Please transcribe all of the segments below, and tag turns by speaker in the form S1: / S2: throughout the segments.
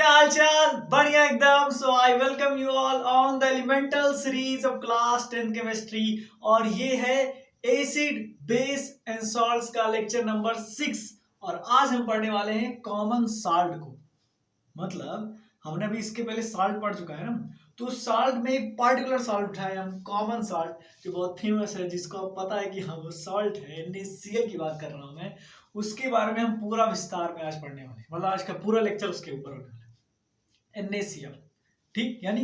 S1: हाल चाल बढ़िया एकदम। So I welcome you all on the elemental series of class 10 chemistry और ये है एसिड बेस एंड सॉल्ट्स का लेक्चर नंबर 6। और आज हम पढ़ने वाले हैं कॉमन साल्ट को। मतलब हमने अभी इसके पहले साल्ट पढ़ चुका है ना, तो साल्ट में एक पर्टिकुलर साल्ट उठाया हम, कॉमन साल्ट जो बहुत फेमस है, जिसको आप पता है कि हाँ वो साल्ट है, NaCl की बात कर रहा हूँ मैं। उसके बारे में हम पूरा विस्तार में आज पढ़ने वाले हैं, मतलब आज का पूरा लेक्चर उसके ऊपर होने वाला है, NaCl। ठीक, यानी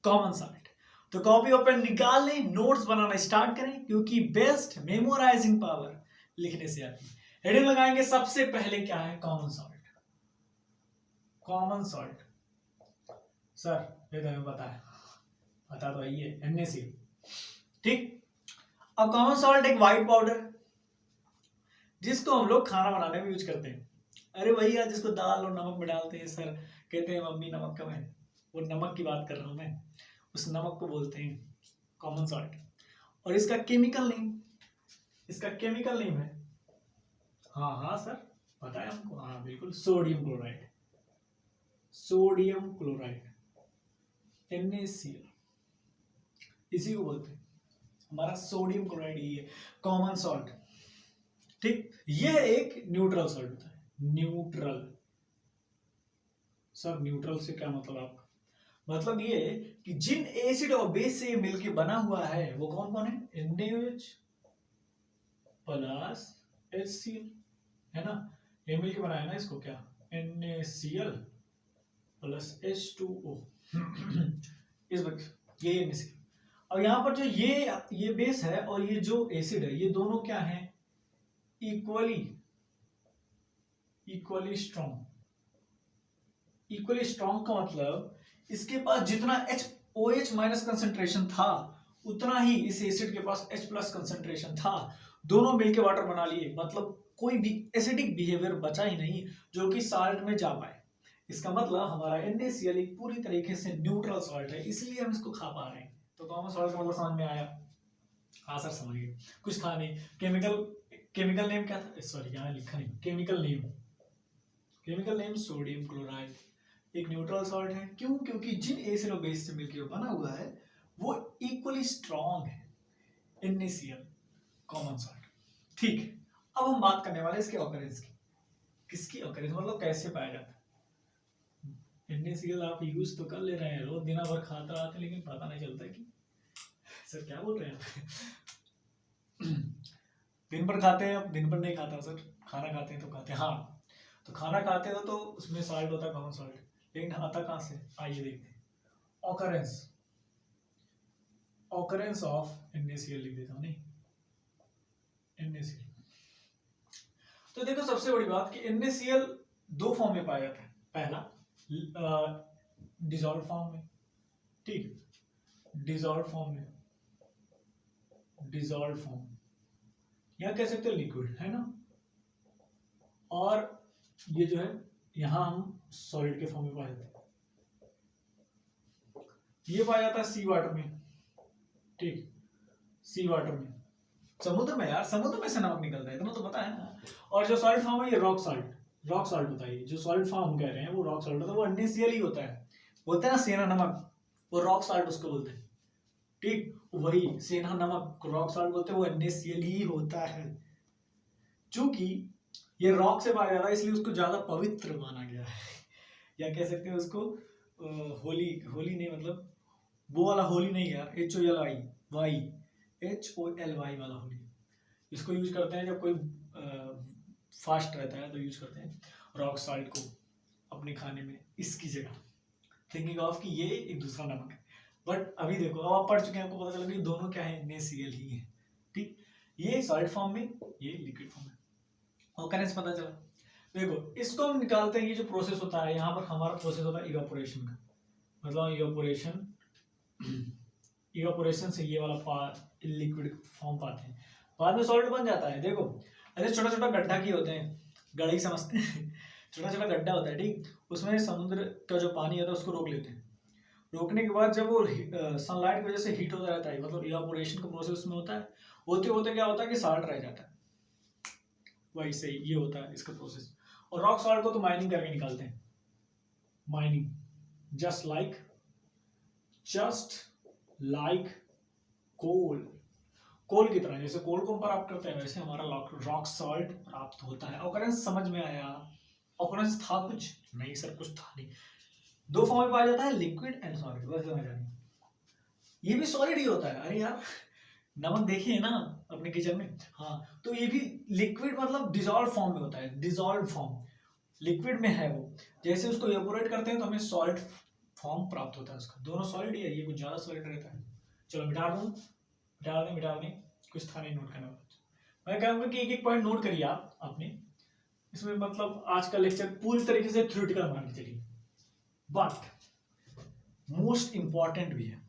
S1: कॉमन साल्ट। तो कॉपी ओपन निकाल लें, नोट्स बनाना स्टार्ट करें, क्योंकि बेस्ट मेमोराइजिंग पावर लिखने से आती है। हेडिंग लगाएंगे सबसे पहले, क्या है common salt. Common salt sir ये तो हमें पता है, पता तो यही है, NaCl। ठीक, अब कॉमन सॉल्ट एक व्हाइट पाउडर जिसको हम लोग खाना बनाने में यूज करते हैं। अरे भैया जिसको दाल और नमक में डालते हैं सर, कहते हैं मम्मी नमक कम है, वो नमक की बात कर रहा हूं मैं, उस नमक को बोलते हैं कॉमन सॉल्ट। और इसका केमिकल नेम है, हाँ सर पता है हमको, हाँ बिल्कुल, सोडियम क्लोराइड NaCl, इसी को बोलते हैं हमारा सोडियम क्लोराइड, ही है कॉमन सॉल्ट। ठीक, यह एक न्यूट्रल सॉल्ट होता है। न्यूट्रल सर, न्यूट्रल से क्या मतलब आपका? मतलब ये कि जिन एसिड और बेस से मिलके बना हुआ है वो कौन कौन है? NaOH प्लस HCl, है ना, ये मिलके बनाया ना इसको, क्या NaCl प्लस H2O इस वक्त ये NaCl। और यहाँ पर जो ये बेस है और ये जो एसिड है, ये दोनों क्या है? इक्वली स्ट्रॉन्ग का मतलब इसके पास जितना OH माइनस कंसेंट्रेशन था, उतना ही इस एसिड के पास H प्लस कंसेंट्रेशन था। दोनों मिलके वाटर बना लिए, मतलब कोई भी एसिडिक बिहेवियर बचा ही नहीं जो कि साल्ट में जा पाए। इसका मतलब हमारा NaCl एक पूरी तरीके से न्यूट्रल सॉल्ट है, इसलिए हम इसको खा पा रहे हैं। तो कॉमन सॉल्ट का मतलब समझ में आया? हाँ सर समझ गए, कुछ था नहीं। केमिकल नेम क्या था? सॉरी यहाँ लिखा नहीं, केमिकल नेम सोडियम क्लोराइड। एक न्यूट्रल सॉल्ट है, क्यों? क्योंकि जिन एसिड और बेस से मिलकर बना हुआ है वो इक्वली स्ट्रॉन्ग है, NaCl कॉमन सॉल्ट। ठीक, अब हम बात करने वाले इसके ऑकरेंस की। किसकी ऑकरेंस मतलब कैसे पाया जाता है? NaCl आप यूज तो कर ले रहे हैं, रोज दिन भर खाता रहते, लेकिन पता नहीं चलता कि सर क्या बोल रहे हैं दिन भर खाते हैं, अब दिन भर नहीं खाता सर, खाना खाते हैं तो खाते हैं। हाँ, तो खाना खाते हो तो उसमें सॉल्ट होता है कॉमन सॉल्ट, लेकिन आता कहाँ से? आइए देखते हैं। ऑकरेंस ऑफ NaCl लिख देता हूँ, नहीं NaCl। तो देखो सबसे बड़ी बात कि NaCl दो फॉर्म में पाया जाता है। पहला डिसॉल्व फॉर्म में, ठीक, डिसॉल्व फॉर्म या कह सकते हो लिक्विड, है ना। और ये जो है यहां हम सॉलिड के फॉर्म में पाया जाता है, ये पाया जाता है सी वाटर में। ठीक, सी वाटर में, समुद्र में यार, समुद्र में से नमक निकलता है, इतना तो पता है ना। और जो सॉलिड फॉर्म है ये रॉक सॉल्ट होता है। जो सॉलिड फॉर्म हम कह रहे हैं वो रॉक सॉल्ट होता है, वो NaCl ही होता है। बोलते हैं ना सेना नमक, वो रॉक सॉल्ट उसको बोलते हैं। ठीक, वही सेना नमक रॉक सॉल्ट बोलते हैं, वो NaCl ही होता है। चूंकि ये रॉक से पाया जाता है इसलिए उसको ज्यादा पवित्र माना गया है या कह सकते हैं उसको होली नहीं, मतलब वो वाला होली नहीं यार, HOLY वाला होली। इसको यूज करते हैं जब कोई फास्ट रहता है तो यूज करते हैं रॉक सॉल्ट को अपने खाने में, इसकी जगह थिंकिंग ऑफ कि ये एक दूसरा नमक है। बट अभी देखो, अब आप पढ़ चुके हैं, आपको पता चला कि दोनों क्या है? NaCl ही है। ठीक, ये सॉलिड फॉर्म में, ये लिक्विड फॉर्म में। ऑकरेंस पता चला। देखो इसको हम निकालते हैं, ये जो प्रोसेस होता है यहाँ पर हमारा प्रोसेस होता है इवापोरेशन का, मतलब इवापोरेशन से ये वाला लिक्विड फॉर्म पाते हैं, बाद में सॉलिड बन जाता है। देखो ऐसे छोटा छोटा गड्ढा किए होते हैं, गढ़ई समझते हैं छोटा छोटा गड्ढा होता है, ठीक, उसमें समुद्र का जो पानी होता है उसको रोक लेते हैं। रोकने के बाद जब वो सनलाइट की वजह से हीट होता रहता है, मतलब इवापोरेशन का प्रोसेस में होता है, होते होते क्या होता है कि साल्ट रह जाता है। वैसे ही ये होता है इसका प्रोसेस। और रॉक सॉल्ट को तो माइनिंग करके निकालते हैं, माइनिंग, जस्ट लाइक कोल, कोल की तरह, जैसे कोल को हम प्राप्त करते हैं वैसे हमारा रॉक सॉल्ट प्राप्त होता है। ऑकरेंस समझ में आया? ऑकरेंस था कुछ नहीं सर, कुछ था नहीं। दो फॉर्म में पाया जाता है, लिक्विड एंड सॉलिड, बस समझ आनी। ये भी सॉलिड ही होता है। अरे यार नमक देखिए ना अपने किचन में, हाँ, तो ये भी लिक्विड मतलब डिजॉल्व फॉर्म में होता है, डिजॉल्व फॉर्म, लिक्विड में है वो। जैसे उसको इवेपोरेट करते हैं तो हमें सॉलिड फॉर्म प्राप्त होता है उसका। दोनों सॉलिड ही है, ये कुछ ज्यादा सॉलिड रहता है। चलो मिटा दें, कुछ था नहीं नोट करने वाला। मैं कहूँगा कि एक एक पॉइंट नोट करिए आप अपने। इसमें मतलब आज का लेक्चर पूरी तरीके से थ्योरेटिकल मान के चलिए, बट मोस्ट इंपॉर्टेंट भी है।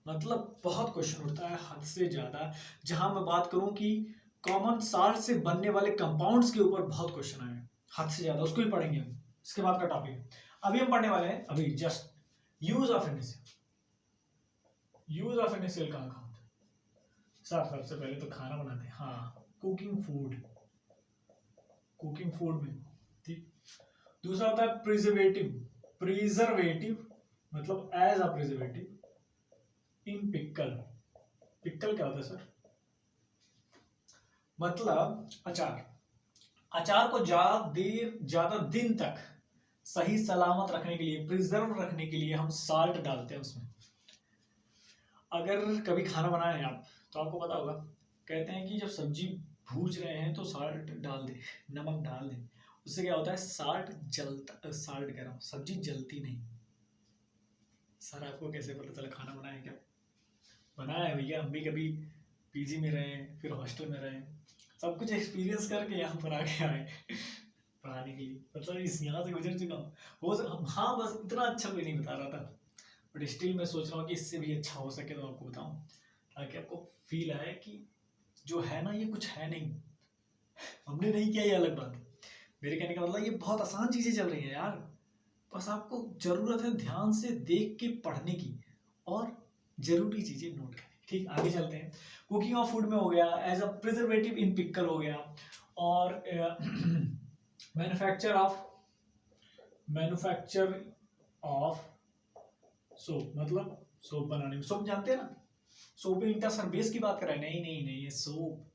S1: मतलब बहुत क्वेश्चन उठता है हद से ज्यादा। जहां मैं बात करूं कि कॉमन साल्ट से बनने वाले कंपाउंड्स के ऊपर बहुत क्वेश्चन आए हैं हद से ज्यादा, उसको भी पढ़ेंगे हम। इसके बाद का टॉपिक है अभी हम पढ़ने वाले हैं, अभी just use of NaCl। Use of NaCl कहाँ कहाँ होता है सर? सबसे पहले तो खाना बनाते हैं, हाँ, कुकिंग फूड में, ठीक। दूसरा होता है प्रिजर्वेटिव मतलब as a preservative in pickle क्या होता है सर? मतलब अचार को ज्यादा दिन तक सही सलामत रखने के लिए, प्रिजर्व रखने के लिए हम साल्ट डालते हैं उसमें। अगर कभी खाना बनाए हैं आप तो आपको पता होगा, कहते हैं कि जब सब्जी भूज रहे हैं तो साल्ट डाल दें, नमक डाल दें। उससे क्या होता है? साल्ट कह रहा हूँ, सब्जी जलती नहीं। सर आपको कैसे पता चला? खाना बनाया है क्या? बनाया है भैया, हम भी कभी पीजी में रहे, फिर हॉस्टल में रहे, सब कुछ एक्सपीरियंस करके यहाँ पर आके आए पढ़ाने के लिए। मतलब इस यहाँ से गुजर चुका हूँ। हाँ, बस इतना अच्छा कोई नहीं बता रहा था, बट स्टिल मैं सोच रहा हूँ कि इससे भी अच्छा हो सके तो आपको बताऊँ, ताकि आपको फील आए कि जो है ना ये कुछ है नहीं, हमने नहीं किया, ये अलग बात है। मेरे कहने का मतलब ये बहुत आसान चीजें चल रही है यार, बस आपको जरूरत है ध्यान से देख के पढ़ने की और जरूरी चीजें नोट करनी। ठीक, आगे चलते हैं। कुकिंग ऑफ फूड में हो गया, as a preservative in pickle हो गया, और मैन्युफैक्चर ऑफ सोप, मतलब सोप बनाने में, सोप जानते हैं ना, सोप में इंटर सर बेस की बात कर रहे हैं? नहीं, ये सोप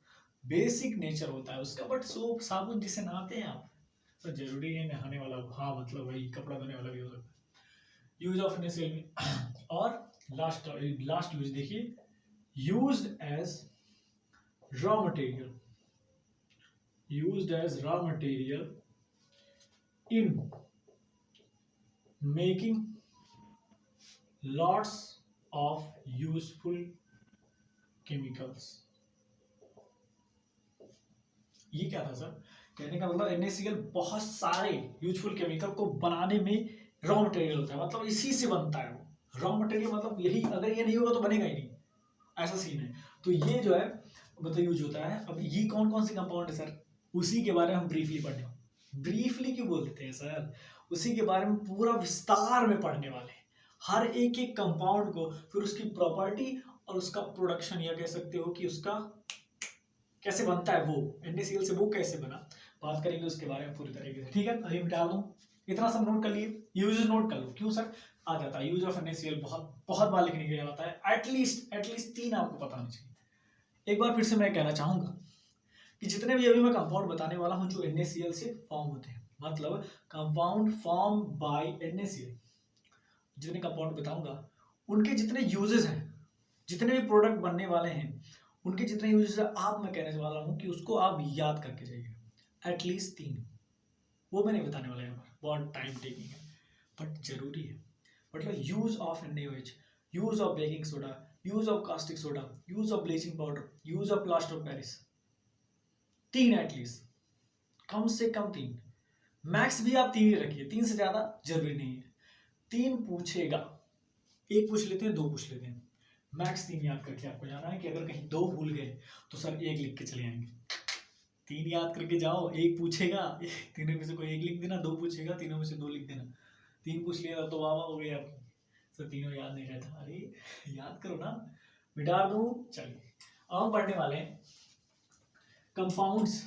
S1: बेसिक नेचर होता है उसका, बट सोप साबुन जिसे नहाते हैं आप, तो जरूरी है नहाने वाला, हाँ, मतलब वही कपड़ा धोने वाला भी हो सकता है। यूज ऑफ NaCl में, और लास्ट यूज देखिए, used as raw material in making lots of useful chemicals। ये क्या था सर? कहने का मतलब NaCl बहुत सारे यूजफुल केमिकल को बनाने में रॉ मटेरियल होता है, मतलब इसी से बनता है वो। रॉ मटेरियल मतलब यही, अगर ये नहीं होगा तो बनेगा ही नहीं, ऐसा सीन है। तो ये जो है मतलब यूज होता है। अब ये कौन कौन से कंपाउंड है सर, उसी के बारे में हम ब्रीफली पढ़ने, ब्रीफली क्यों बोलते हैं सर, उसी के बारे में पूरा विस्तार में पढ़ने वाले हैं, हर एक एक कंपाउंड को, फिर उसकी प्रॉपर्टी और उसका प्रोडक्शन, या कह सकते हो कि उसका कैसे बनता है, वो NaCl से वो कैसे बना, बात करेंगे उसके बारे में पूरी तरीके से। ठीक है, अभी मिटा दूं, इतना सब नोट कर लिए, यूज नोट कर लो। क्यों सर? आ जाता है यूज ऑफ NaCl, बहुत बार लिखने के लिए आता है, एटलीस्ट 3 आपको पता होना चाहिए। एक बार फिर से मैं कहना चाहूंगा कि जितने भी अभी मैं कंपाउंड बताने वाला हूं जो NaCl से फॉर्म होते हैं, मतलब कंपाउंड फॉर्म बाय NaCl, जितने कंपाउंड बताऊंगा उनके जितने यूजेस हैं, जितने भी प्रोडक्ट बनने वाले हैं, उनके जितने यूजेस है, आप, मैं कहने वाला हूं कि उसको आप याद करके जाइए, एटलीस्ट 3। वो मैं नहीं बताने वाला यहाँ पर, बहुत टाइम टेकिंग है, बट जरूरी है। मतलब use of NaOH, use of baking soda, use of caustic soda, use of bleaching powder, use of plaster of Paris, 3 at least, कम से कम 3, मैक्स भी आप 3 ही रखिए, 3 से ज्यादा जरूरी नहीं है। 3 पूछेगा, 1 पूछ लेते हैं, 2 पूछ लेते हैं, मैक्स 3 याद करके आपको जाना है। कि अगर कहीं 2 भूल गए तो सर 1 लिख के चले आएंगे। 3 याद करके जाओ, 1 पूछेगा, तीनों में से कोई 1 लिख देना, 2 पूछेगा, तीनों में से 2 लिख देना, 3 पूछ लिया तो वाह हो गई आपकी। सर तीनों याद नहीं रहता, अरे याद करो ना, मिटा दूं। चलिए अब हम पढ़ने वाले हैं compounds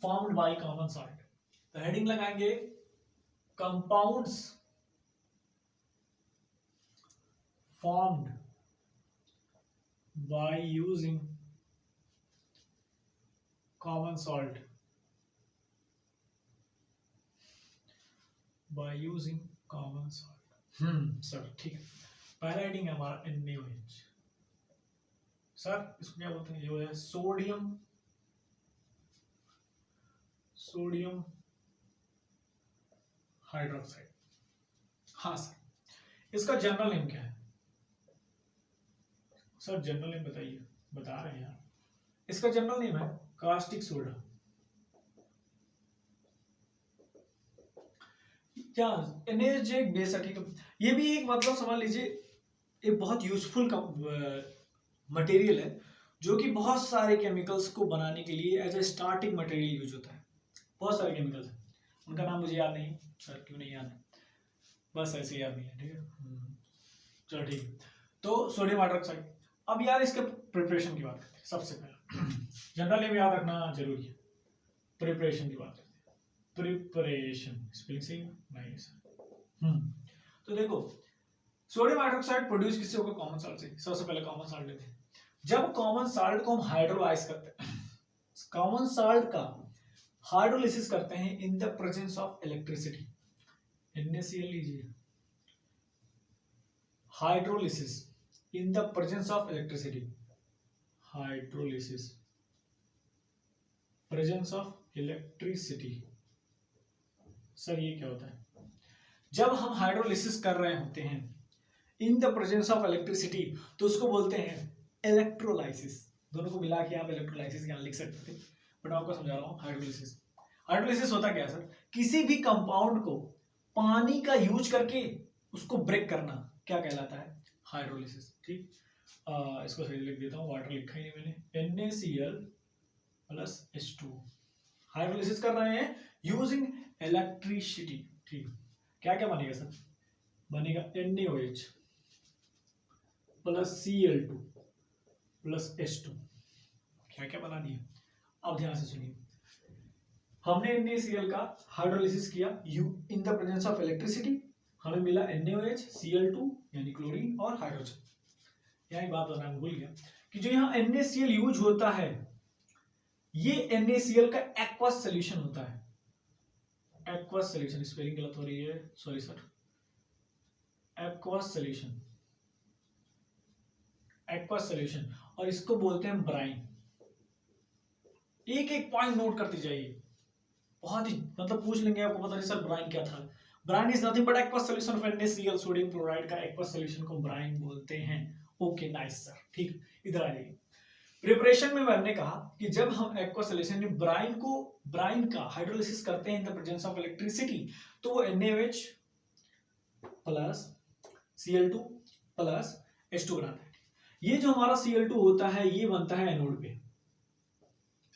S1: formed by common salt. तो हेडिंग लगाएंगे compounds formed by using common salt, sir ठीक है। पहला हेडिंग है हमारा NaOH। सर इसको क्या बोलते हैं? ये है सोडियम हाइड्रोक्साइड। हाँ सर, इसका जनरल नेम क्या है? सर जनरल नेम बताइए, बता रहे हैं यार। इसका जनरल नेम है कास्टिक सोडा। क्या NaOH एक बेस है, ठीक है। ये भी एक मतलब समझ लीजिए एक बहुत यूजफुल मटेरियल है जो कि बहुत सारे केमिकल्स को बनाने के लिए as a starting material use होता है। बहुत सारे केमिकल्स हैं, उनका नाम मुझे याद नहीं। सर क्यों नहीं याद है? बस ऐसे याद नहीं है, ठीक है। चलो ठीक है। तो सोडियम हाइड्रोक्साइड। अब यार इसके प्रिपरेशन की बात करते हैं। सबसे पहले जनरल नेम याद रखना जरूरी है। प्रिपरेशन की बात करते हैं। प्रिपरेशन स्पेलिंग सही है? नहीं सर। तो देखो, सोडियम हाइड्रोक्साइड प्रोड्यूस किससे होगा? कॉमन सॉल्ट से। सबसे पहले कॉमन सॉल्ट लेते हैं। जब कॉमन सॉल्ट को हम हाइड्रोलाइज करते हैं, कॉमन सॉल्ट का हाइड्रोलिसिस करते हैं in the presence of electricity. NaCl लीजिए, hydrolysis in the presence of electricity. Hydrolysis, presence of electricity. Sir ये क्या होता है? जब हम हाइड्रोलिसिस कर रहे होते हैं in the presence of electricity तो उसको बोलते हैं इलेक्ट्रोलाइसिस। दोनों को मिला के आप इलेक्ट्रोलाइसिस यहाँ लिख सकते थे, बट आपको समझा रहा हूँ हाइड्रोलिसिस। हाइड्रोलिसिस होता क्या है सर? किसी भी कंपाउंड को पानी का यूज करके उसको ब्रेक करना क्या कहलाता है? हाइड्रोलिसिस। ठीक, इसको सही लिख देता हूँ, वाटर लिखा ही नहीं मैंने। NaCl प्लस H2 हाइड्रोलिसिस कर रहे हैं यूजिंग इलेक्ट्रिसिटी। ठीक, क्या क्या बनेगा सर? बनेगा NaOH plus Cl2 plus H2। क्या क्या बना दिया? अब ध्यान से सुनिए, हमने NaCl का हाइड्रोलिसिस किया in the presence of electricity, हमें मिला NaOH, Cl2 यानी क्लोरीन और हाइड्रोजन। यहाँ एक बात बताना भूल गया कि जो यहाँ NaCl यूज होता है ये NaCl का एक्वस सोल्यूशन होता है। एक्वस सोल्यूशन, स्पेलिंग गलत हो रही है, sorry sir. Aqueous solution, aqueous solution, और इसको बोलते हैं ब्राइन। एक एक पॉइंट नोट करते जाइए, बहुत ही मतलब पूछ लेंगे आपको पता नहीं सर ब्राइन क्या था। Brine is nothing but aqueous solution of NaCl, sodium chloride का एक्वस सॉल्यूशन को ब्राइन बोलते हैं। ओके नाइस सर, ठीक। इधर आ जाइए, प्रिपरेशन में मैंने कहा कि जब हम एक्वस सॉल्यूशन में ब्राइन का हाइड्रोलिसिस करते हैं in the presence of electricity तो वो NaOH plus Cl2 plus H2 बनाता है। ये जो हमारा Cl2 होता है ये बनता है एनोड पे,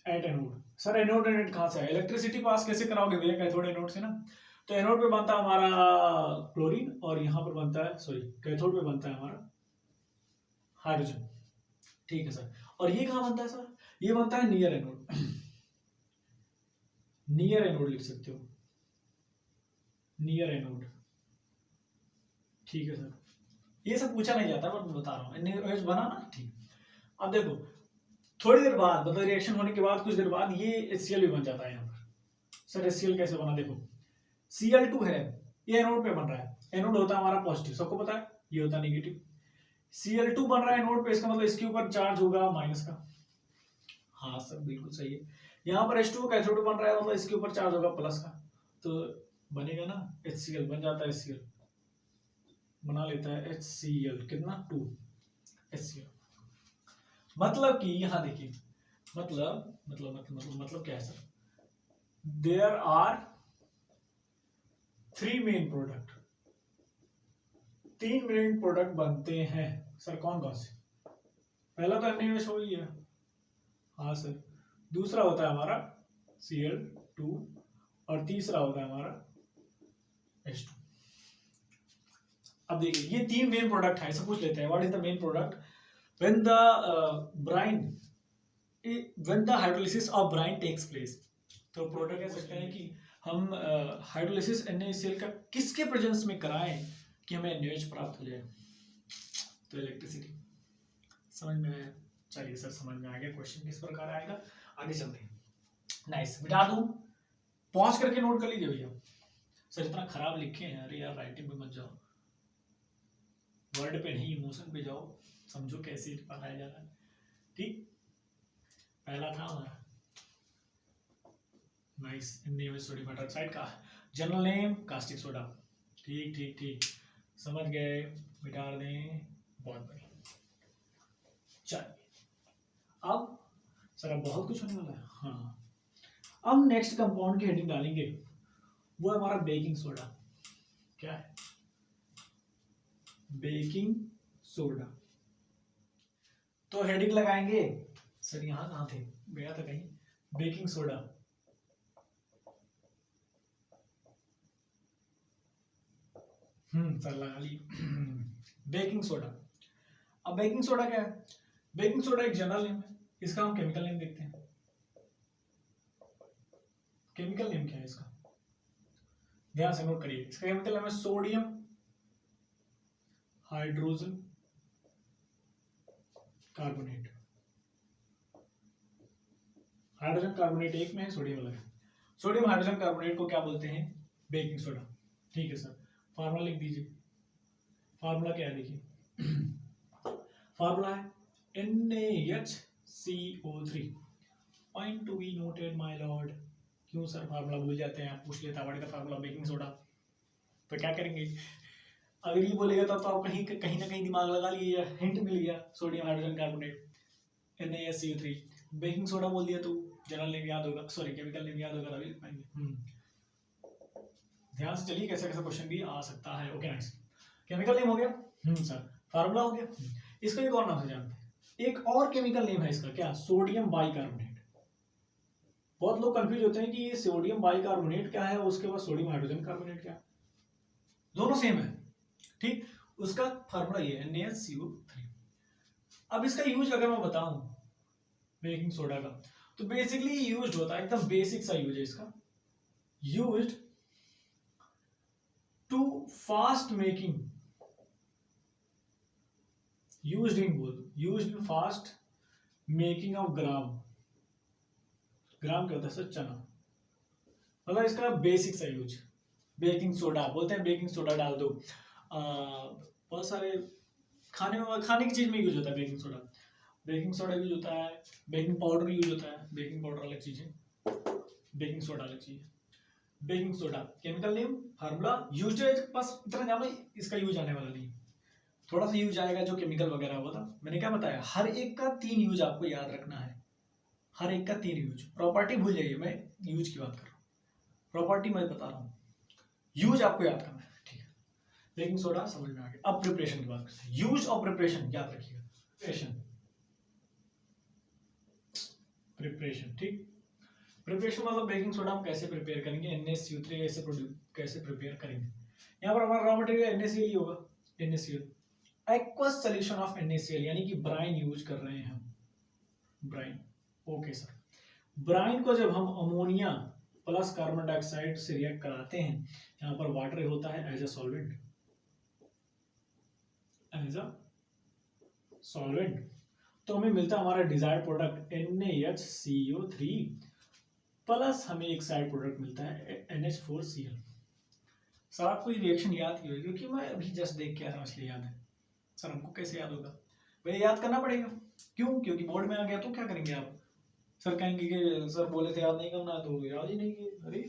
S1: at anode. Sir anode anode कहां से है? इलेक्ट्रिसिटी पास कैसे कराओगे भैया? कैथोड एनोड से ना। तो एनोड पे बनता है हमारा क्लोरीन और यहाँ पर बनता है, सॉरी कैथोड पे बनता है हमारा हाइड्रोजन। ठीक है सर। और ये कहां बनता है सर? ये बनता है नियर एनोड। नियर एनोड लिख सकते हो, नियर एनोड। ठीक है सर, ये सब पूछा नहीं जाता बट मैं बता रहा हूँ। NaOH बना ना, ठीक। अब देखो थोड़ी देर बाद मतलब रिएक्शन होने के बाद कुछ देर बाद ये HCl भी बन जाता है यहाँ पर। सर HCl कैसे बना? देखो Cl2 है, ये एनोड पे बन रहा है। एनोड होता है हमारा पॉजिटिव, सबको पता है। ये होता है नेगेटिव। Cl2 बन रहा है एनोड पे, इसका मतलब इसके ऊपर चार्ज होगा माइनस का। हाँ सर बिल्कुल सही है। यहाँ पर H2 कैथोड बन रहा है, मतलब इसके ऊपर चार्ज होगा प्लस का, तो बनेगा ना HCl, बन जाता है HCl, बना लेता है HCl। कितना? 2 HCl। मतलब कि यहां देखिए, मतलब क्या है sir? There are 3 main product, 3 main product बनते हैं। सर कौन कौन से? पहला तो NaOH हो ही है, हाँ सर। दूसरा होता है हमारा Cl2 और तीसरा होता है हमारा H2। अब देखिए ये 3 मेन प्रोडक्ट है, ऐसा पूछ लेते हैं what is the main product when the hydrolysis of brine takes place। तो प्रोडक्ट कह सकते हैं कि हम हाइड्रोलिसिस NaCl का किसके प्रेजेंस में कराएं कि हमें NaOH प्राप्त हो जाए? तो इलेक्ट्रिसिटी। समझ में आया? चलिए सर, समझ में आ गया क्वेश्चन किस प्रकार आएगा, आगे चलते हैं। नाइस, बिठा दूं, पॉज करके नोट कर लीजिए भैया। सर इतना खराब लिखे हैं, अरे यार राइटिंग पे मत जाओ, वर्ड पे नहीं इमोशन पे जाओ, समझो कैसे पढ़ाया जा रहा है। ठीक, पहला था हमारा नाइस, NaOH सोडियम हाइड्रोक्साइड का जनरल नेम कास्टिक सोडा। ठीक ठीक ठीक, समझ गए, मिटा दें, बहुत बढ़िया। चलिए अब सर अब बहुत कुछ होने वाला है। हाँ, अब नेक्स्ट कंपाउंड की हेडिंग डालेंगे, वो है हमारा बेकिंग सोडा। क्या है? Baking soda. तो हेडिंग लगाएंगे सर, यहां कहां थे, गया था कहीं, बेकिंग सोडा। सर लगा ली बेकिंग सोडा। अब बेकिंग सोडा क्या है? बेकिंग सोडा एक जनरल नेम है, इसका हम केमिकल नेम देखते हैं। केमिकल नेम क्या है इसका, ध्यान से नोट करिए। इसका केमिकल नेम है sodium hydrogen carbonate. Hydrogen carbonate एक में है, सोडियम अलग है। सोडियम हाइड्रोजन कार्बोनेट को क्या बोलते हैं? Baking soda. ठीक है सर, फार्मूला लिख दीजिए। फार्मूला क्या है देखिए, फार्मूला है NaHCO3। Point to be noted my Lord. क्यों सर फार्मूला भूल जाते हैं आप? पूछ लेता what is the formula baking soda, तो क्या करेंगे? अगर ये बोलेगा तब तो आप कहीं कहीं ना कहीं दिमाग लगा लीजिए, हिंट मिल गया, sodium hydrogen carbonate NaHCO3। Baking soda बोल दिया तो जनरल नेम याद होगा, सॉरी केमिकल नेम याद होगा, तभी लिख पाएंगे। ध्यान से चलिए, कैसा कैसा क्वेश्चन भी आ सकता है। ओके नाइस, केमिकल नेम हो गया, सर फार्मूला हो गया। इसको एक और नाम से जानते हैं, एक और केमिकल नेम है इसका, क्या? Sodium bicarbonate. बहुत लोग कंफ्यूज होते हैं कि ये सोडियम बाइकार्बोनेट क्या है, उसके बाद सोडियम हाइड्रोजन कार्बोनेट क्या है, दोनों सेम है। ठीक, उसका फार्मूला ये है NaCO3। अब इसका यूज अगर मैं बताऊं बेकिंग सोडा का, तो बेसिकली यूज्ड होता है, एकदम बेसिक सा यूज है इसका, used to fast making, used in fast making of gram. Gram क्या होता है सर? चना। मतलब इसका बेसिक सा यूज, बेकिंग सोडा बोलते हैं, बेकिंग सोडा डाल दो। बहुत सारे खाने की चीज में यूज होता है baking soda. Baking soda use होता है, बेकिंग पाउडर यूज होता है। बेकिंग पाउडर अलग चीज है, बेकिंग सोडा अलग चीज है। Baking soda chemical name, formula, use, बस इतना जानो, इसका यूज आने वाला नहीं, थोड़ा सा यूज आएगा जो केमिकल वगैरह हुआ था। मैंने क्या बताया, हर एक का 3 यूज आपको याद रखना है, हर एक का 3 यूज। प्रॉपर्टी भूल जाइए, मैं यूज की बात कर रहा हूँ, प्रॉपर्टी मैं बता रहा हूँ, यूज आपको याद करना है। ठीक है, बेकिंग सोडा समझ में आ गया। अब प्रिपरेशन की बात करते हैं, यूज और प्रिपरेशन याद रखिएगा। प्रिपरेशन ठीक, प्रिपरेशन मतलब बेकिंग सोडा हम कैसे प्रिपेयर करेंगे, NaCO3 कैसे प्रिपेयर करेंगे। यहाँ पर हमारा रॉ मटेरियल NaCl ही होगा, NaCl, aqueous solution of NaCl, यानी कि ब्राइन यूज कर रहे हैं हम, ब्राइन। ओके सर, ब्राइन को जब हम अमोनिया प्लस कार्बन डाइऑक्साइड से रिएक्ट कराते हैं, यहाँ पर वाटर होता है एज अ सॉल्वेंट, तो हमें मिलता है हमारा डिजायर्ड प्रोडक्ट NaHCO3 प्लस हमें एक साइड प्रोडक्ट मिलता है NH4Cl। सर आपको ये रिएक्शन याद क्यों है? क्योंकि मैं अभी जस्ट देख के आ रहा हूँ इसलिए याद है। सर हमको कैसे याद होगा भैया? याद करना पड़ेगा। क्यों? क्योंकि बोर्ड में आ गया तो क्या करेंगे आप? सर कहेंगे कि सर बोले थे याद नहीं करना, तो याद ही नहीं किए। अरे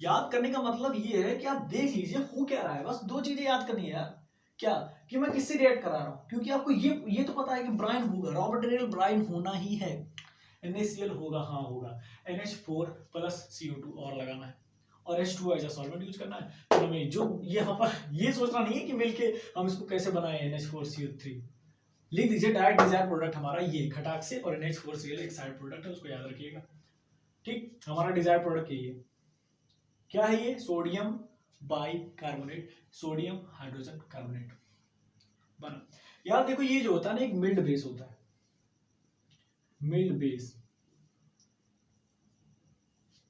S1: याद करने का मतलब ये है कि आप देख लीजिए हो क्या रहा है, बस 2 चीजें याद करनी है यार। क्या? कि मैं किससे रिएक्ट करा रहा हूँ, क्योंकि आपको ये तो पता है कि ब्राइन होगा, रॉ मटेरियल ब्राइन होना ही है, NaCl होगा, हाँ होगा, NH4 प्लस CO2 और लगाना है, और H2 as a solvent use करना है। तो हमें जो यहाँ पर ये सोचना नहीं है कि मिलके हम इसको कैसे बनाए NH4CO3, लिख दीजिए डायरेक्ट डिजायर प्रोडक्ट हमारा ये खटाक से, और NH4Cl एक साइड प्रोडक्ट है, उसको याद रखिएगा। ठीक, हमारा डिजायर प्रोडक्ट ये है, क्या है ये? Sodium bicarbonate, sodium hydrogen carbonate बना। यार देखो ये जो होता है ना, एक मिल्ड बेस होता है, मिल्ड बेस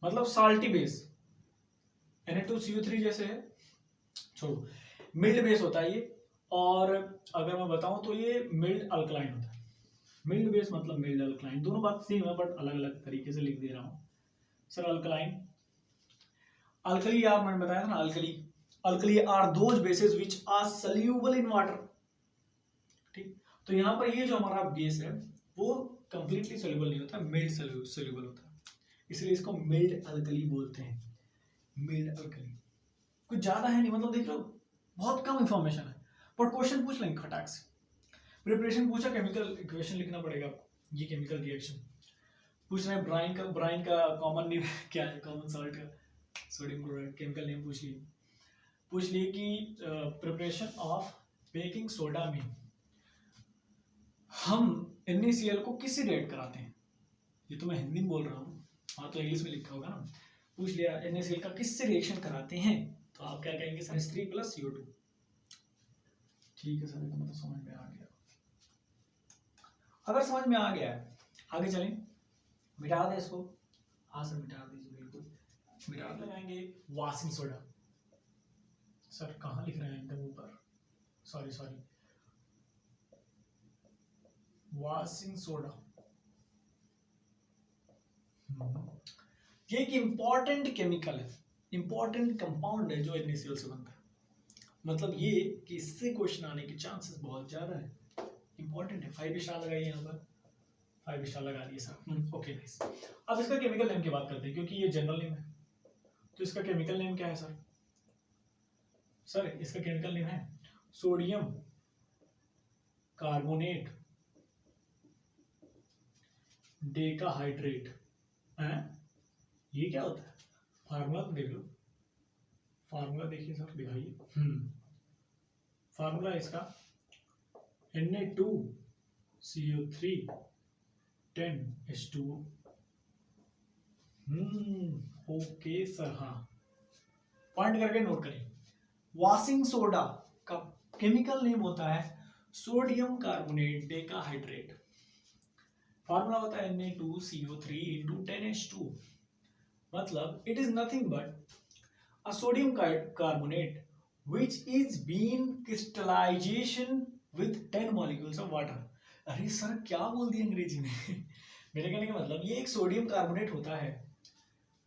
S1: मतलब साल्टी बेस, Na2CO3 जैसे है, छोड़ो, मिल्ड बेस होता है ये। और अगर मैं बताऊं तो ये मिल्ड अल्कलाइन होता है। मिल्ड बेस मतलब मिल्ड अल्कलाइन, दोनों बात सेम है बट अलग अलग तरीके से लिख दे रहा हूँ सर। अल्कलाइन, अल्कली यार मैंने बताया था ना, alkali are those bases which are soluble in water. ठीक, तो यहाँ पर ये जो हमारा बेस है वो कंप्लीटली सोल्यूबल नहीं होता, मिल्ड सोल्यूबल होता है, इसलिए इसको मिल्ड अल्कली बोलते हैं। मिल्ड अल्कली कुछ ज्यादा है नहीं, मतलब देख लो बहुत कम इंफॉर्मेशन है, पर क्वेश्चन पूछ लेंगे खटाक से। प्रिपरेशन पूछा, केमिकल इक्वेशन लिखना पड़ेगा आपको, ये केमिकल रिएक्शन पूछ रहे हैं। ब्राइन का कॉमन नेम क्या है, कॉमन सॉल्ट का, सोडियम क्लोराइड, केमिकल नेम पूछ लिए कि प्रिपरेशन ऑफ बेकिंग सोडा में हम NaCl को किससे रिएक्ट कराते हैं। ये तो मैं हिंदी में बोल रहा हूँ, हाँ तो इंग्लिश में लिखा होगा ना। पूछ लिया NaCl का किससे रिएक्शन कराते हैं, तो आप क्या कहेंगे सर, H3 + CO2। ठीक है सर, ये तो मतलब समझ में आ गया। अगर समझ में आ गया है, आगे चलें। मिटा दें इसको, हाँ सर मिटा दीजिए, बिल्कुल मिटा लगाएंगे। वाशिंग सोडा, सर कहाँ लिख रहे हैं, एकदम ऊपर, सॉरी, वाशिंग सोडा। ये एक इंपॉर्टेंट केमिकल है, इंपॉर्टेंट कंपाउंड है जो NaCl से बनता है। मतलब ये कि इससे क्वेश्चन आने के चांसेस बहुत ज्यादा है, इंपॉर्टेंट है। 5 स्टार लगाइए, यहाँ पर 5 स्टार लगा दिए सर। Okay nice. अब इसका केमिकल नेम की बात करते हैं, क्योंकि ये जनरल नेम है, तो इसका केमिकल नेम क्या है सर? सर इसका केमिकल नेम है सोडियम कार्बोनेट डेकाहाइड्रेट। ये क्या होता है, फार्मूला तो देख लो, फार्मूला देखिए सर, दिखाइए। फार्मूला इसका Na2CO3 10H2O। ओके सर, हाँ पॉइंट करके नोट करें। वॉशिंग सोडा का केमिकल नेम होता है सोडियम कार्बोनेट डेकाहाइड्रेट। फार्मूला होता है Na2CO3 × 10H2। मतलब it is nothing but a sodium carbonate which is being crystallization with 10 molecules of water। अरे सर क्या बोल दिया अंग्रेजी में मेरे कहने का मतलब ये एक सोडियम कार्बोनेट होता है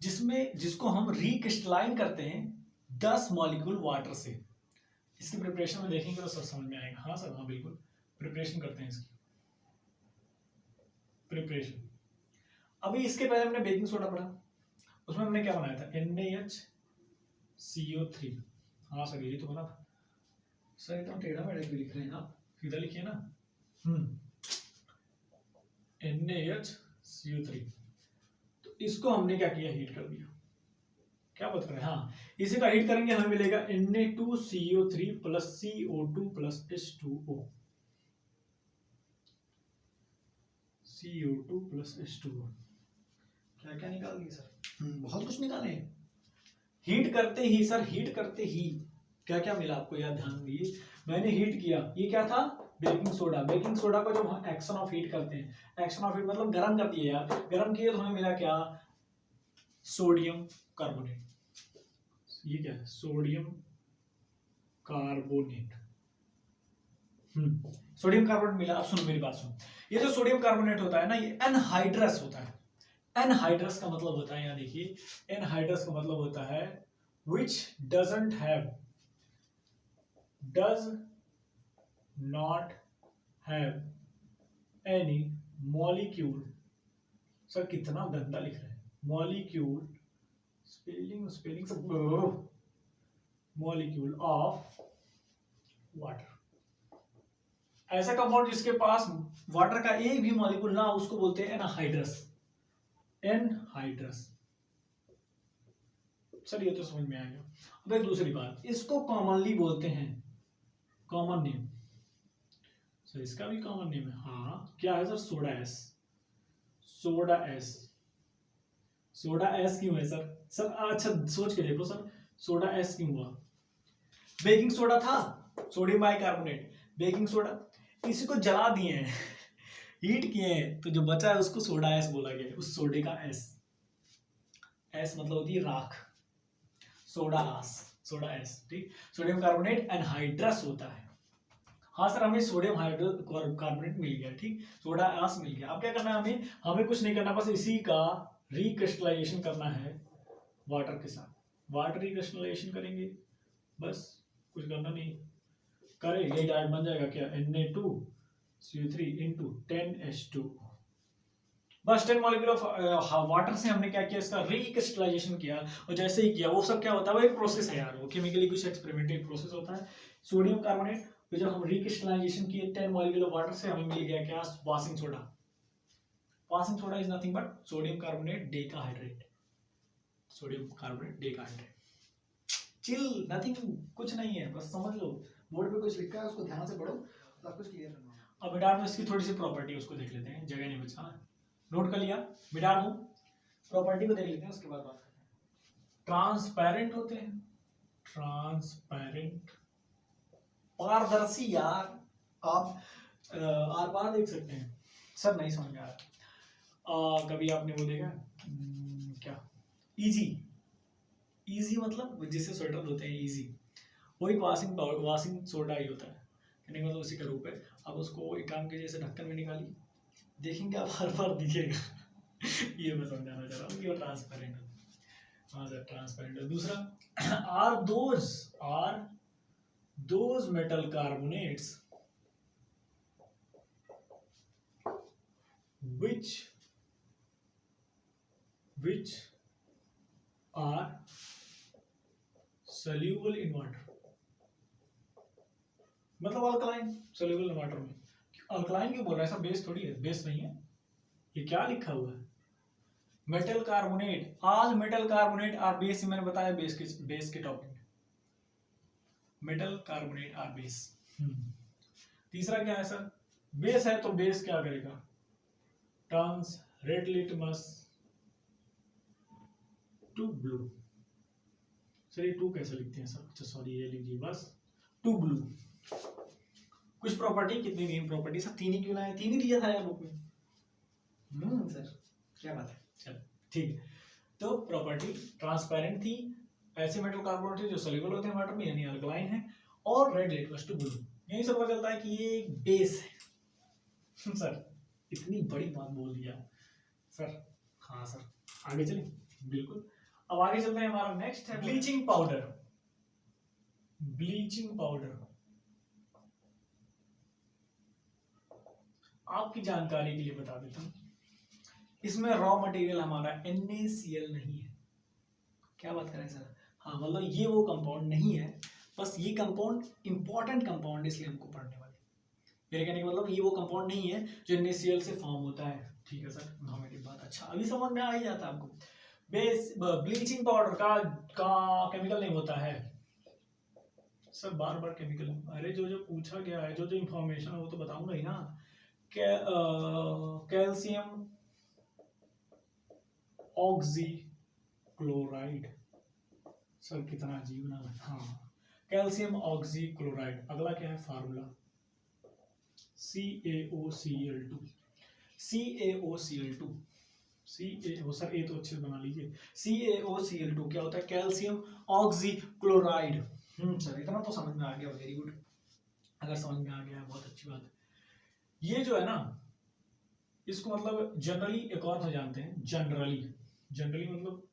S1: जिसको हम रिक्रिस्टलाइन करते हैं 10 मॉलिक्यूल वाटर से। इसकी प्रिपरेशन में देखेंगे तो सर समझ में आएगा। हाँ सर, हाँ बिल्कुल, प्रिपरेशन करते हैं इसकी प्रिपरेशन। अभी इसके पहले हमने बेकिंग सोडा पढ़ा, उसमें हमने क्या बनाया था, NaHCO3। हाँ सर यही तो बना था सर, इतना टेढ़ा मेढ़ा क्यों लिख रहे हैं आप, सीधा लिखिए ना। NaHCO3, तो इसको हमने क्या किया, हीट कर दिया। क्या बात कर रहे हैं, हाँ इसी का हीट करेंगे, हमें मिलेगा Na2CO3 + CO2 + H2O। CO2 + H2O क्या क्या निकाल दिए सर, बहुत कुछ निकाले। हीट करते ही सर, हीट करते ही क्या क्या मिला आपको, याद ध्यान दिए। मैंने हीट किया, ये क्या था, बेकिंग सोडा। बेकिंग सोडा को जब हम एक्शन ऑफ हीट करते हैं, एक्शन ऑफ हीट मतलब गर्म कर दिए यार, गर्म किए तो हमें मिला क्या, सोडियम कार्बोनेट। ये क्या है, सोडियम कार्बोनेट। सोडियम कार्बोनेट मिला। अब सुनो मेरी बात सुनो, ये जो सोडियम कार्बोनेट होता है ना, ये एनहाइड्रस होता है। एनहाइड्रस का मतलब होता है, यहाँ देखिए, एनहाइड्रस का मतलब होता है which does not have any molecule। Sir कितना गंदा लिख रहे हैं, मॉलिक्यूल, स्पेलिंग सब, मॉलिक्यूल ऑफ वाटर। ऐसा कंपाउंड जिसके पास वाटर का एक भी मॉलिक्यूल ना, उसको बोलते हैं एनहाइड्रस। एनहाइड्रस सर ये तो समझ में आ गया। अब एक दूसरी बात, इसको कॉमनली बोलते हैं, कॉमन नेम सर, इसका भी कॉमन नेम है। हाँ क्या है sir, soda S. Soda S, soda S क्यों है सर? सर अच्छा सोच के देखो सर, सोडा एस क्यों हुआ? बेकिंग सोडा था, सोडियम बाइकार्बोनेट, बेकिंग सोडा, इसी को जला दिए हैं हीट किए हैं, तो जो बचा है उसको सोडा एस बोला गया है। उस सोडे का एस, एस मतलब होती है राख। सोडा एस, ठीक। सोडियम कार्बोनेट एनहाइड्रस होता है। हाँ सर, हमें सोडियम कार्बोनेट मिल गया, ठीक, सोडा एस मिल गया। अब क्या करना है हमें कुछ नहीं करना, बस इसी का रिक्रिस्टलाइजेशन करना है वाटर के साथ। वाटर रिक्रिस्टलाइजेशन करेंगे, बस कुछ करना नहीं, करें यही डायरेक्ट बन जाएगा क्या, Na2CO3 into 10H2। बस 10 मॉलिक्यूल ऑफ वाटर से हमने क्या किया, इसका रिक्रिस्टलाइजेशन किया। और जैसे ही किया वो सब क्या होता है, वो एक प्रोसेस है यार, वो केमिकली कुछ एक्सपेरिमेंटल प्रोसेस होता है। सोडियम कार्बोनेट तो जब हम रिक्रिस्टलाइजेशन किए 10 मॉलिक्यूल ऑफ वाटर से, हमें मिल गया क्या, washing soda. Washing soda is nothing but sodium carbonate decahydrate, sodium carbonate decahydrate. Chill, nothing, कुछ नहीं है, बस समझ लो। बोर्ड पे कुछ लिखा है, उसको ध्यान से पढ़ो, सब कुछ क्लियर करना। अब मिटार में इसकी थोड़ी सी प्रॉपर्टी उसको देख लेते हैं, जगह नहीं बचा, नोट कर लिया, मिटार दूं, प्रॉपर्टी को देख लेते हैं, उसके बाद बात करते हैं। ट्रांसपेरेंट होते हैं, ट्रांसपेरेंट, पारदर्शी यार, आप आर पार देख सकते हैं। सर नहीं समझ में आ रहा, कभी आपने वो देखा क्या, इजी, इजी मतलब जिससे स्वेटर धोते हैं, इजी, वही वाशिंग सोडा ही होता है, कहने का मतलब उसी का रूप है। अब उसको एक काम के जैसे ढक्कन में निकालिए, देखेंगे आप हर बार दिखेगा। ये मैं समझाना चाह रहा हूँ कि वो ट्रांसपेरेंट है। हाँ सर, ट्रांसपेरेंट है। दूसरा, are those metal carbonates which are soluble in water, मतलब अल्कलाइन, soluble in water में। अल्कलाइन क्यों बोल रहा है, ऐसा बेस थोड़ी है, बेस नहीं है, ये क्या लिखा हुआ है, metal carbonate, all metal carbonate are base, मैंने बताया बेस के टॉपिक में, मेटल कार्बोनेट आर बेस। तीसरा क्या है सर, बेस है तो बेस क्या करेगा, turns red litmus to blue. Sir ये टू कैसे लिखते हैं सर, अच्छा सॉरी, ये लिखिए बस टू ब्लू। कुछ प्रॉपर्टी, कितनी तीन प्रॉपर्टी सर, तीन ही क्यों लाए, तीन ही दिया था यार बुक में। सर क्या बात है, चलो ठीक है। तो प्रॉपर्टी ट्रांसपेरेंट थी, ऐसे मेटल कार्बोनेट थे जो सॉल्युबल होते हैं वाटर में, यानी अल्कलाइन है, और रेड लिटमस टू ब्लू। यही सब पता चलता है कि ये एक बेस है। सर इतनी बड़ी बात बोल दिया सर। हाँ सर, आगे चलें, बिल्कुल। अब आगे चलते हैं, हमारा नेक्स्ट है ब्लीचिंग पाउडर। ब्लीचिंग पाउडर आपकी जानकारी के लिए बता देता हूं, इसमें रॉ मटेरियल हमारा NaCl नहीं है। क्या बात करें सर, हाँ मतलब ये वो कंपाउंड नहीं है, बस ये कंपाउंड इंपॉर्टेंट कंपाउंड इसलिए हमको पढ़ने वाले। मेरे कहने का मतलब ये वो कंपाउंड नहीं है जो NaCl से फॉर्म होता है, ठीक है सर, नॉर्मेटिव बात। अच्छा अभी समझ में आ ही जाता आपको। बेस ब्लीचिंग पाउडर का केमिकल नेम होता है सर, बार बार केमिकल, अरे जो जो पूछा गया है, जो जो इंफॉर्मेशन है वो तो बताऊंगा ही ना। कैल्शियम ऑक्सीक्लोराइड, सर कितना अजीब नाम है। हाँ, कैल्शियम ऑक्सीक्लोराइड। अगला क्या है formula, CaOCl2। CaOCl2, CaO, sir ए तो अच्छे से बना लीजिए। CaOCl2 क्या होता है, कैल्शियम ऑक्सीक्लोराइड। सर इतना तो समझ में आ गया, वेरी गुड। अगर समझ में आ गया बहुत अच्छी बात है। ये जो है ना, इसको मतलब जनरली एक और तो जानते हैं, जनरली मतलब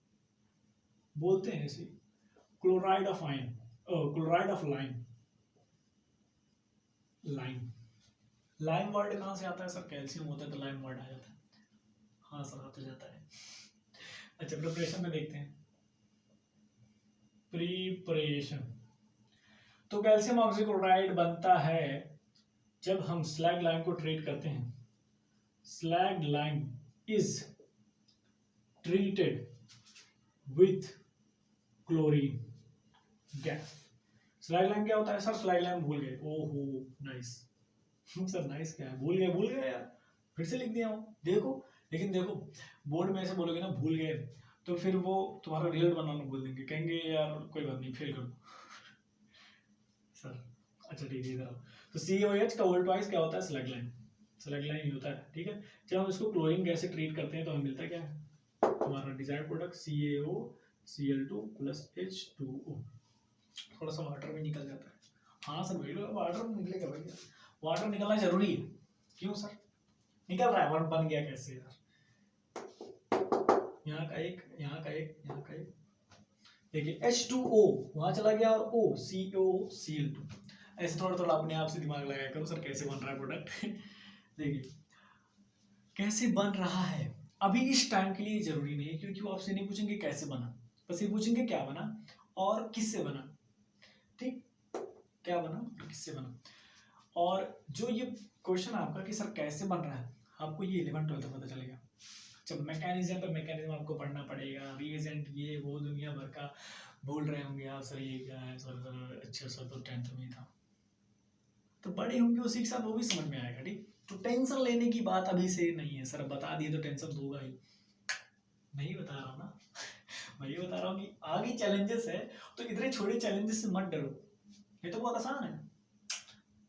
S1: बोलते हैं इसे chloride of ion, chloride of lime word कहां से आता है सर, कैल्शियम होता है तो लाइम वर्ड आ जाता है। हाँ सर आ तो जाता है। अच्छा प्रिपरेशन में देखते हैं, प्रिपरेशन तो कैल्शियम ऑक्सीक्लोराइड बनता है जब हम स्लैग लाइम को ट्रीट करते हैं। Slag lime is treated with chlorine gas. Slag lime क्या होता है सर, स्लैग लाइम भूल गए, ओहो नाइस। सर नाइस क्या है, भूल गए यार, फिर से लिख दिया हूँ, देखो। लेकिन देखो बोर्ड में ऐसे बोलोगे ना भूल गए, तो फिर वो तुम्हारा रिजल्ट बनाना भूल देंगे, कहेंगे यार कोई बात नहीं फेल कर दो। सर अच्छा ठीक है, इधर तो COH का वोल्ट वाइज क्या होता है, स्लैग लाइन ही होता है, ठीक है। जब हम इसको क्लोरीन गैस से ट्रीट करते हैं तो हमें मिलता है क्या, हमारा desired product CaO Cl2 plus H2O। थोड़ा सा वाटर भी निकल जाता है। हाँ सर भैया वाटर निकलेगा भैया, वाटर निकलना जरूरी है। क्यों सर? निकल रहा है, वन बन गया कैसे यार? यहाँ का एक, यहाँ का एक, यहाँ का एक, देखिए H2O वहां चला गया और O COCl2। ऐसे थोड़ा थोड़ा अपने आप से दिमाग लगाया करो सर कैसे बन रहा है प्रोडक्ट। देखिए कैसे बन रहा है, अभी इस टाइम के लिए जरूरी नहीं है, क्योंकि वो आपसे नहीं पूछेंगे कैसे बना, बस ये पूछेंगे क्या बना और किससे बना। ठीक, क्या बना और किससे बना। और जो ये क्वेश्चन आपका कि सर कैसे बन रहा है, आपको ये 11th-12th में पता चलेगा। जब मैकेनिज्म पर मैकेनिज्म आपको पढ़ना पड़ेगा, रिएजेंट ये वो दुनिया भर का बोल रहे होंगे आप, सर ये क्या है सर, अच्छा सर तो 10th में था, तो बड़े होंगे उसी के साथ वो भी समझ में आएगा। ठीक, तो टेंशन लेने की बात अभी से नहीं है। सर बता दिए तो टेंशन तो होगा ही, नहीं बता रहा हूँ ना। मैं ये बता रहा हूँ कि आगे चैलेंजेस है, तो इतने छोटे चैलेंजेस से मत डरो, ये तो बहुत आसान है।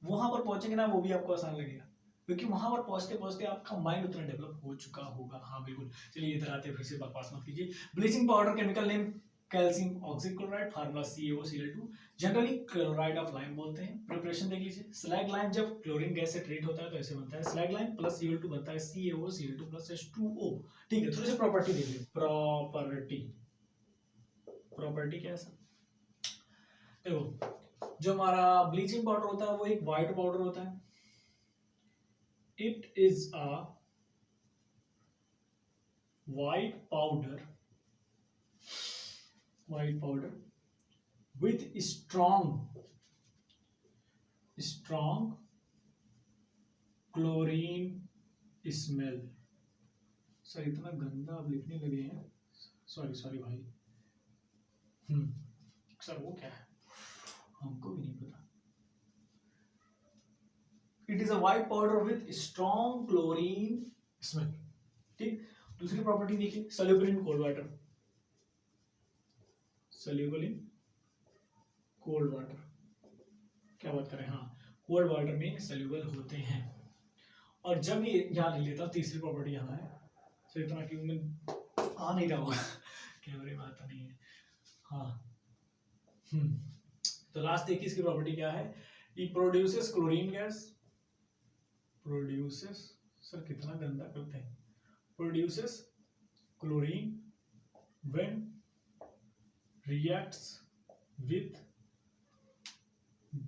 S1: वहां पर पहुंचेंगे ना वो भी आपको आसान लगेगा, क्योंकि वहां पर पहुंचते पहुंचते आपका माइंड उतना डेवलप हो चुका होगा। हाँ बिल्कुल। चलिए इधर आते फिर से बकवास मत कीजिए। Bleaching powder chemical name calcium oxychloride, formula CaOCl2, generally chloride of lime बोलते हैं। प्रिपरेशन देख लीजिए। स्लैग लाइम जब क्लोरीन गैस से ट्रीट होता है तो ऐसे बनता है, स्लैग लाइम प्लस Cl2 बनता है CaOCl2 प्लस H2O। ठीक है, थोड़ी सी प्रॉपर्टी देख लीजिए। प्रॉपर्टी क्या है सर? देखो जो हमारा ब्लीचिंग पाउडर होता है वो एक व्हाइट पाउडर होता है। It is a white powder with strong chlorine smell। Sir इतना गंदा आप लिखने लगे हैं, सॉरी भाई। सर वो क्या है हमको भी नहीं पता। It is a white powder with strong chlorine smell। ठीक, दूसरी प्रॉपर्टी देखिए, soluble in cold water। soluble in cold water क्या बात करें, हाँ कोल्ड वाटर में soluble होते हैं। और जब ये यहाँ ले लेता हूँ, तीसरी प्रॉपर्टी यहाँ है, सो इतना कि मैं आ नहीं रहा होगा कैमरे में आता नहीं है। हाँ तो लास्ट देखिए इसकी प्रॉपर्टी क्या है। ये produces chlorine gas, produces, sir कितना गंदा करते हैं, produces chlorine when reacts with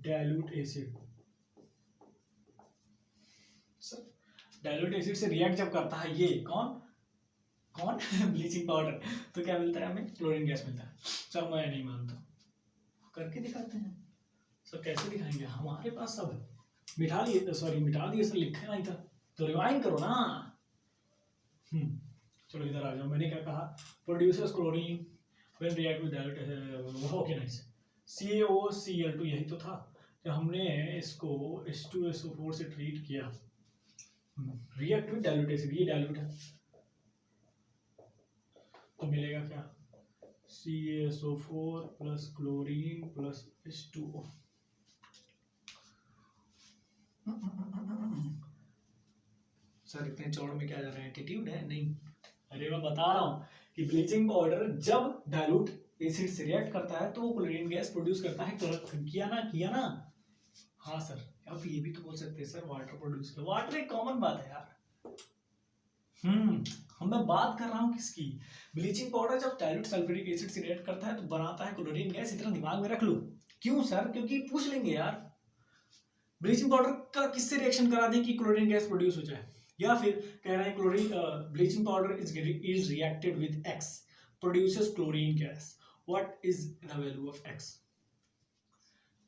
S1: dilute acid। Sir dilute acid से रिएक्ट जब करता है ये कौन ब्लीचिंग पाउडर, तो क्या मिलता है हमें? क्लोरीन गैस मिलता है। सर मैं नहीं मानता, करके दिखाते हैं। सर कैसे दिखाएंगे, हमारे पास सब मिटा दिए सर, लिखा नहीं था तो रिवाइंड करो ना। चलो इधर आ जाओ, मैंने क्या कहा, producers chlorine when react with dilute, okay nice, CaOCl2 यही तो था। जब हमने इसको H2SO4 से ट्रीट किया, रिएक्ट विद डाइल्यूट एसिड, ये डाइल्यूट है, तो मिलेगा क्या, CaSO4 plus chlorine plus H2O। Sir इतने चौड़ में क्या जा रहा है, एटीट्यूड है? नहीं, अरे मैं बता रहा हूँ कि ब्लीचिंग पाउडर जब डाइल्यूट एसिड से रिएक्ट करता है तो वो क्लोरीन गैस प्रोड्यूस करता है। किया ना। हाँ सर, अब ये भी तो बोल सकते हैं सर वाटर प्रोड्यूस किया, वाटर एक कॉमन बात है यार। मैं बात कर रहा हूँ किसकी, ब्लीचिंग पाउडर जब डाइल्यूट सल्फ्यूरिक एसिड से रिएक्ट करता है तो बनाता है क्लोरीन गैस। इतना दिमाग में रख लो। क्यों सर? क्योंकि पूछ लेंगे यार, ब्लीचिंग पाउडर का किससे रिएक्शन करा दें कि क्लोरीन गैस प्रोड्यूस हो जाए, या फिर कह रहे हैं chlorine bleaching powder is reacted with X produces chlorine gas, what is the value of X?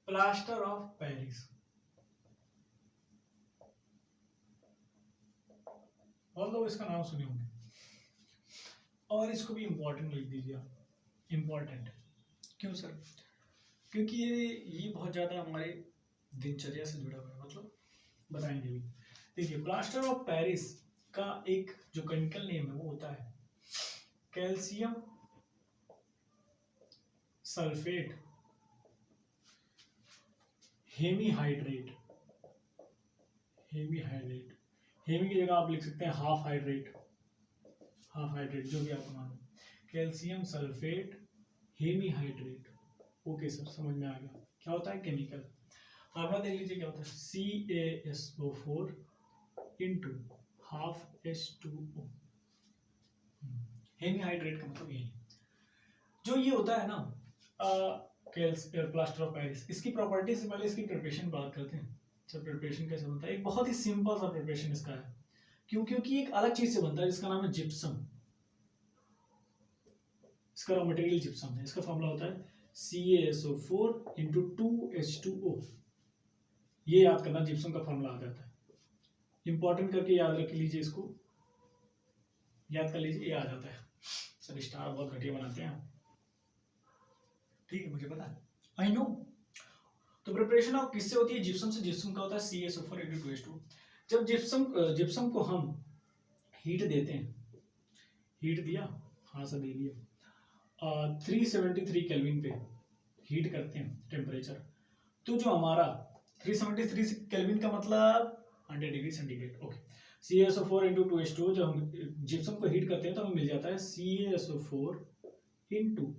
S1: Plaster of Paris, और लोग इसका नाम सुने होंगे, और इसको भी इंपॉर्टेंट लिख दीजिए आप, इंपॉर्टेंट। क्यों सर? क्योंकि ये बहुत ज्यादा हमारे दिनचर्या से जुड़ा हुआ है, मतलब बताएंगे भी। देखिए प्लास्टर ऑफ पेरिस का एक जो केमिकल नेम है वो होता है कैल्शियम सल्फेट हेमीहाइड्रेट। हेमी की जगह आप लिख सकते हैं हाफ हाइड्रेट, जो भी आपको मालूम। Calcium sulphate hemihydrate. Okay sir, समझ में आ गया क्या होता है केमिकल। फार्मूला देख लीजिए क्या होता है, CaSO4 into half H2O। Hemihydrate का मतलब यही जो ये होता है ना प्लास्टर ऑफ पेरिस। इसकी प्रॉपर्टी से पहले इसकी प्रिपरेशन बात करते हैं। सर प्रिपरेशन कैसे बनता है, एक बहुत ही सिंपल सा प्रिपरेशन इसका है। क्योंकि एक अलग चीज से बनता है जिसका नाम है जिप्सम। इसका रॉ मटेरियल जिप्सम है। इसका फॉर्मूला होता है CaSO4 इंटू 2H2O। ये याद करना, जिप्सम का फॉर्मूला आ जाता है। इंपॉर्टेंट करके याद रख लीजिए, इसको याद कर लीजिए, ये आ जाता है। सर स्टार बहुत घटिया बनाते हैं, ठीक है मुझे पता है, आई नो। तो प्रिपरेशन ऑफ किससे होती है, जिप्सम से। जिप्सम का होता है CaSO4 इंटू 2H2। जब जिप्सम को हम हीट देते हैं, हीट दिया, हाँ सर दे दिया, 373 केल्विन पे हीट करते हैं टेम्परेचर, तो जो हमारा 373 केल्विन का मतलब 100 degree centigrade. Okay, CaSO4 into 2H2, जब हम जिप्सम को हीट करते हैं तो हमें मिल जाता है CaSO4 into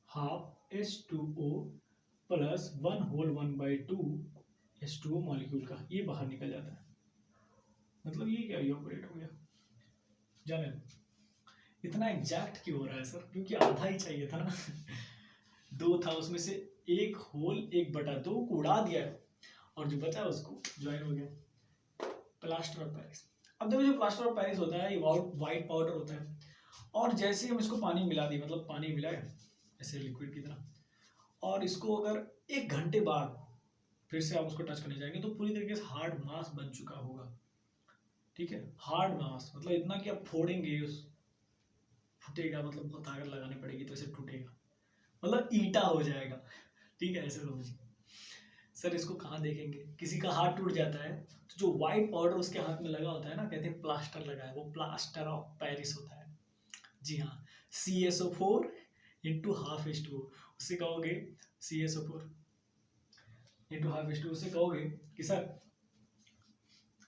S1: half H2O plus 1/2 H2O molecule का, ये बाहर निकल जाता है। मतलब ये क्या इवेपोरेट हो गया। जाने इतना एग्जैक्ट क्यों हो रहा है सर, क्योंकि आधा ही चाहिए था ना। 2 था, उसमें से 1 होल 1/2 को उड़ा दिया है, और जो बचा उसको ज्वाइन हो गया प्लास्टर ऑफ पेरिस। अब देखो जो प्लास्टर ऑफ पेरिस होता है ये वाइट पाउडर होता है, और जैसे हम इसको पानी मिला दिए, मतलब पानी मिलाए ऐसे लिक्विड की तरह, और इसको अगर 1 घंटे बाद फिर से आप उसको टच करने जाएंगे तो पूरी तरीके से हार्ड मास बन चुका होगा। ठीक है, हार्ड मास मतलब इतना कि आप फोड़ेंगे फूटेगा, मतलब बहुत ताकत लगानी पड़ेगी तो इसे टूटेगा, मतलब ईटा हो जाएगा। ठीक है, ऐसे समझिए। सर इसको कहाँ देखेंगे, किसी का हाथ टूट जाता है तो जो व्हाइट पाउडर उसके हाथ में लगा होता है ना, कहते हैं प्लास्टर लगा है, वो प्लास्टर ऑफ पेरिस होता है। जी हाँ, CaSO4 इंटू हाफ H2O, उससे कहोगे CaSO4 इंटू हाफ H2O, उससे कहोगे कि सर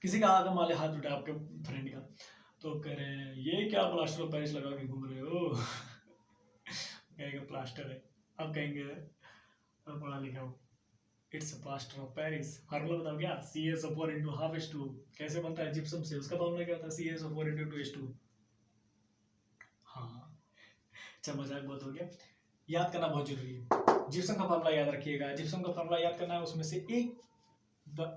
S1: किसी का आगे मान हाथ टूटा आपके फ्रेंड का, तो कह रहे हैं ये क्या प्लास्टर ऑफ पेरिस लगा के घूम रहे हो। कहेगा प्लास्टर है। अब कहेंगे पढ़ा लिखा हो, it's plaster of Paris. Formula बताओ क्या, CaSO4 इंटू हाफ H2O। कैसे बनता है, जिप्सम से। उसका फार्मूला क्या होता है, CaSO4 इंटू 2H2। हाँ अच्छा, मजाक बहुत हो गया, याद करना बहुत जरूरी है। जिप्सम का फार्मूला याद रखिएगा। जिप्सम का फार्मूला याद करना है, उसमें से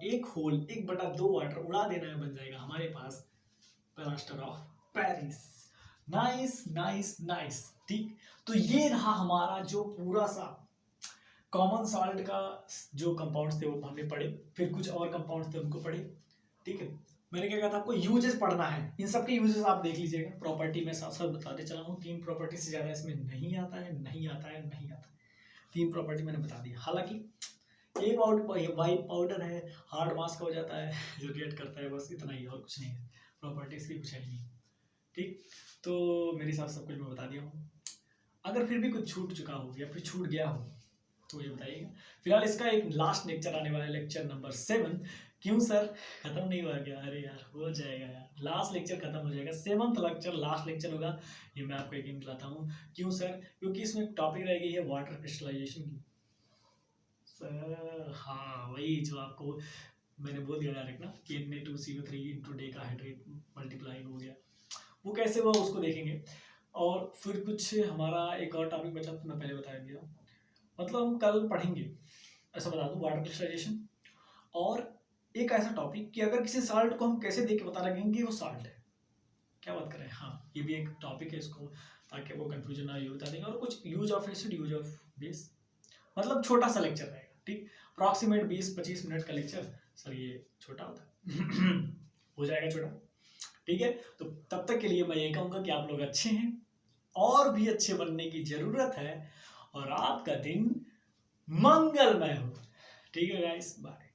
S1: एक होल 1/2 वाटर उड़ा देना है, बन जाएगा हमारे पास plaster of Paris. Nice nice nice. ठीक, तो ये रहा हमारा जो पूरा सा कॉमन सॉल्ट का जो कंपाउंड्स थे वो हमने पढ़े, फिर कुछ और कंपाउंड्स थे उनको पढ़े। ठीक है, मैंने क्या कहा था आपको यूजेस पढ़ना है, इन सब के यूजेस आप देख लीजिएगा। प्रॉपर्टी में साथ साथ बताते चला हूँ, 3 प्रॉपर्टी से ज्यादा इसमें नहीं आता है, नहीं आता है, नहीं आता है। 3 प्रॉपर्टी मैंने बता दी। हालांकि एक वाइट पाउडर है, हार्ड मास का हो जाता है, जो रिएक्ट करता है, बस इतना ही, और कुछ नहीं है। प्रॉपर्टीज की कुछ है नहीं। ठीक, तो मेरे हिसाब से सब कुछ मैं बता दिया हूँ। अगर फिर भी कुछ छूट चुका हो या फिर छूट गया हो तो ये बताइएगा। फिलहाल इसका एक लास्ट लेक्चर आने वाला है, लेक्चर नंबर 7। क्यों सर, खत्म नहीं हुआ क्या? अरे यार हो जाएगा यार, लास्ट लेक्चर खत्म हो जाएगा, 7th लेक्चर लास्ट लेक्चर होगा, ये मैं आपको यकीन दिलाता हूँ। क्यों सर? क्योंकि इसमें टॉपिक रह गई है वाटर क्रिस्टलाइजेशन की। सर हाँ, वही जो आपको मैंने बोल दिया डायरेक्ट ना कि Na2CO3 इंटू डेकाहाइड्रेट मल्टीप्लाई हो गया, वो कैसे हुआ उसको देखेंगे। और फिर कुछ हमारा एक और टॉपिक बचा तो मैं पहले बता दिया, मतलब हम कल पढ़ेंगे, ऐसा बता दूं, वाटर क्रिस्टलाइजेशन। और एक ऐसा टॉपिक कि अगर किसी साल्ट को हम कैसे देख के पता लगेंगे कि वो साल्ट है, क्या बात करें। हाँ, ये भी एक टॉपिक है, इसको ताकि वो कंफ्यूजन ना ये बता देंगे। और कुछ use of acid, use of base, मतलब छोटा सा लेक्चर रहेगा। ठीक, अप्रॉक्सीमेट 20-25 मिनट का लेक्चर। सर ये छोटा होता है हो जाएगा छोटा। ठीक है, तो तब तक के लिए मैं ये कहूँगा कि आप लोग अच्छे हैं, और भी अच्छे बनने की जरूरत है, और आपका दिन मंगलमय हो। ठीक है गाइस, बाय।